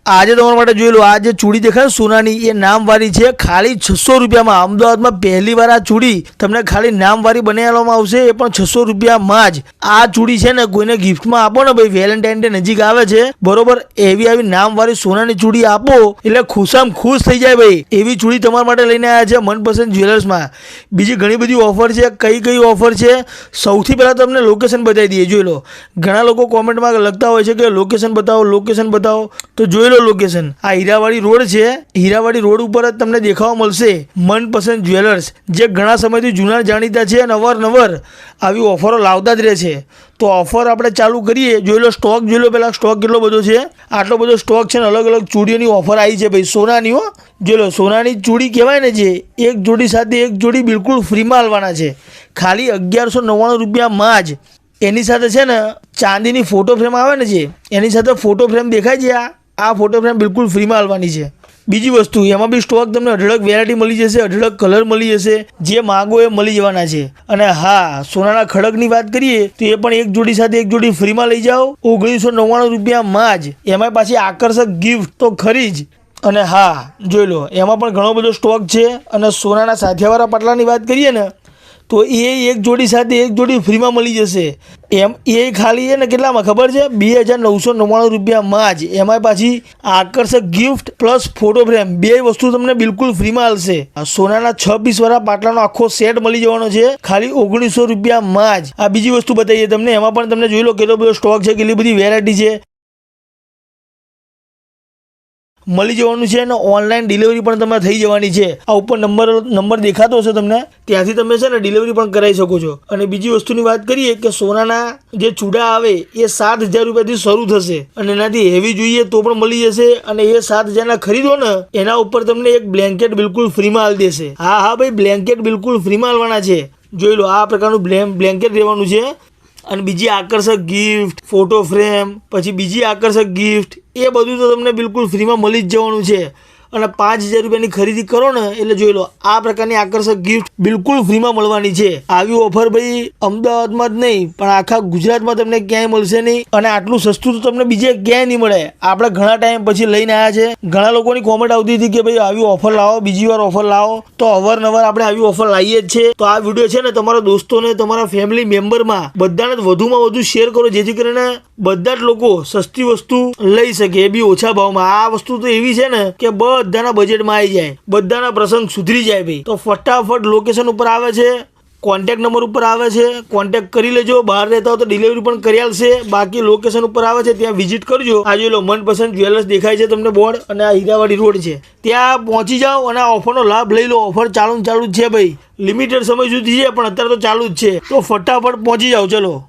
આજે તમારા માટે જોઈ લો, આ જે ચૂડી દેખાય સોનાની એ નામવાળી છે, ખાલી 600 રૂપિયામાં। અમદાવાદમાં પહેલી વાર આ ચૂડી તમને ખાલી નામવાળી બનાવવામાં આવશે, એ પણ 600 રૂપિયામાં જ। આ ચૂડી છે ને કોઈને ગિફ્ટમાં આપો ને ભાઈ, વેલેન્ટાઇન ડે નજીક આવે છે બરોબર, એવી આવી નામવાળી સોનાની ચૂડી આપો એટલે ખુશામ ખુશ થઈ જાય ભાઈ। એવી ચૂડી તમારા માટે લઈને આવ્યા છે મનપસંદ જ્વેલર્સમાં। બીજી ઘણી બધી ઓફર છે, કઈ ઓફર છે સૌથી પહેલાં તમને લોકેશન બતાવી દઈએ। જોઈ લો, ઘણા લોકો કોમેન્ટમાં લખતા હોય છે કે લોકેશન બતાવો, લોકેશન બતાવો, તો જોઈ લો લોકેશન। આ હીરાવાડી રોડ છે, હીરાવાડી રોડ ઉપર જ તમને દેખાવા મળશે મનપસંદ જ્વેલર્સ, જે ઘણા સમયથી જૂના જાણીતા છે અને અવારનવાર આવી ઓફરો લાવતા જ રહે છે। તો ઓફર આપણે ચાલુ કરીએ। જોઈ લો સ્ટોક, જોઈ લો પહેલાં સ્ટોક કેટલો બધો છે, આટલો બધો સ્ટોક છે ને અલગ અલગ ચૂડીઓની ઓફર આવી છે ભાઈ, સોનાની હો। જોઈ લો સોનાની ચૂડી કહેવાય ને, જે એક જોડી સાથે એક જોડી બિલકુલ ફ્રીમાં આલવાના છે, ખાલી 1199 રૂપિયામાં જ। એની સાથે છે ને ચાંદીની ફોટો ફ્રેમ આવે ને, જે એની સાથે ફોટો ફ્રેમ દેખાય છે, આ ફોટો ફ્રેમ બિલકુલ ફ્રીમાં આલવાની છે। બીજી વસ્તુ, એમાં બી સ્ટોક તમને અઢળક વેરાયટી મળી જશે, અઢળક કલર મળી જશે, જે માગો એ મળી જવાના છે। અને હા, સોનાના ખડકની વાત કરીએ તો એ પણ એક જોડી સાથે એક જોડી ફ્રીમાં લઈ જાઓ 1999 રૂપિયામાં જ। એમાં પાછી આકર્ષક ગિફ્ટ તો ખરી જ। અને હા જોઈ લો, એમાં પણ ઘણો બધો સ્ટોક છે। અને સોનાના સાથિયાવાળા પાટલાની વાત કરીએ ને તો એ એક જોડી સાથે એક જોડી ફ્રીમાં મળી જશે। એમ એ ખાલી છે ને કેટલામાં ખબર છે, 2999 રૂપિયામાં જ। એમાં પાછી આકર્ષક ગિફ્ટ પ્લસ ફોટો ફ્રેમ બે વસ્તુ તમને બિલકુલ ફ્રીમાં મળશે। સોનાના 6 પીસવાળા પાટલાનો આખો સેટ મળી જવાનો છે ખાલી 1900 રૂપિયામાં જ। આ બીજી વસ્તુ બતાવીએ તમને, એમાં પણ તમને જોઈ લો કેટલો બધો સ્ટોક છે, કેટલી બધી વેરાયટી છે, મળી જવાનું છે। અને ઓનલાઈન ડિલિવરી પણ તમે થઈ જવાની છે। આ ઉપર નંબર દેખાતો હશે તમને, ત્યાંથી તમે છે ને ડિલિવરી પણ કરાવી શકો છો। અને બીજી વસ્તુની વાત કરીએ કે સોનાના જે ચૂડા આવે એ 7000 રૂપિયાથી શરૂ થશે, અને એનાથી હેવી જોઈએ તો પણ મળી જશે। અને એ 7000ના ખરીદો ને એના ઉપર તમને એક બ્લેન્કેટ બિલકુલ ફ્રીમાં આલી દેશે। હા ભાઈ, બ્લેન્કેટ બિલકુલ ફ્રીમાં આલવાના છે। જોઈ લો, આ પ્રકારનું બ્લેન્કેટ રહેવાનું છે। અને બીજી આકર્ષક ગિફ્ટ, ફોટો ફ્રેમ, પછી બીજી આકર્ષક ગિફ્ટ, એ બધું તો તમને બિલકુલ ફ્રીમાં મળી જ જવાનું છે। અને 5000 રૂપિયાની ખરીદી કરો ને એટલે જોઈ લો, આ પ્રકારની આકર્ષક ગિફ્ટ બિલકુલ ફ્રીમાં મળવાની છે। આવી ઓફર ભાઈ અમદાવાદમાં જ નહીં પણ આખા ગુજરાતમાં તમને ક્યાંય મળશે નહીં, અને આટલું સસ્તું તો તમને બીજે ક્યાંય નહીં મળે। આપણે ઘણા ટાઈમ પછી લઈને આવ્યા છે। ઘણા લોકોની કોમેન્ટ આવતી હતી કે ભાઈ આવી ઓફર લાવો, બીજી વાર ઓફર લાવો, તો અવારનવાર આપણે આવી ઓફર લાવીએ જ છે। તો આ વિડીયો છે ને તમારા દોસ્તોને, તમારા ફેમિલી મેમ્બરમાં બધાને વધુમાં વધુ શેર કરો, જેથી કરીને બધા જ લોકો સસ્તી વસ્તુ લઈ શકે, એ બી ઓછા ભાવમાં। આ વસ્તુ તો એવી છે ને કે બધાના બજેટમાં આવી જાય, બધાના પ્રસંગ સુધરી જાય ભાઈ। તો ફટાફટ લોકેશન ઉપર આવે છે, કોન્ટેક્ટ નંબર ઉપર આવે છે, કોન્ટેક્ટ કરી લેજો। બહાર રહેતા હો તો ડિલિવરી પણ કરી આલશે, બાકી લોકેશન ઉપર આવે છે ત્યાં વિઝિટ કરજો। આ જોઈ લો મનપસંદ જ્વેલર્સ દેખાય છે તમને બોર્ડ, અને આ હીરાવાડી રોડ છે, ત્યાં પહોંચી જાઓ અને આ ઓફરનો લાભ લઈ લો। ઓફર ચાલુ જ છે ભાઈ, લિમિટેડ સમય સુધી છે પણ અત્યારે તો ચાલુ જ છે, તો ફટાફટ પહોંચી જાઓ, ચલો।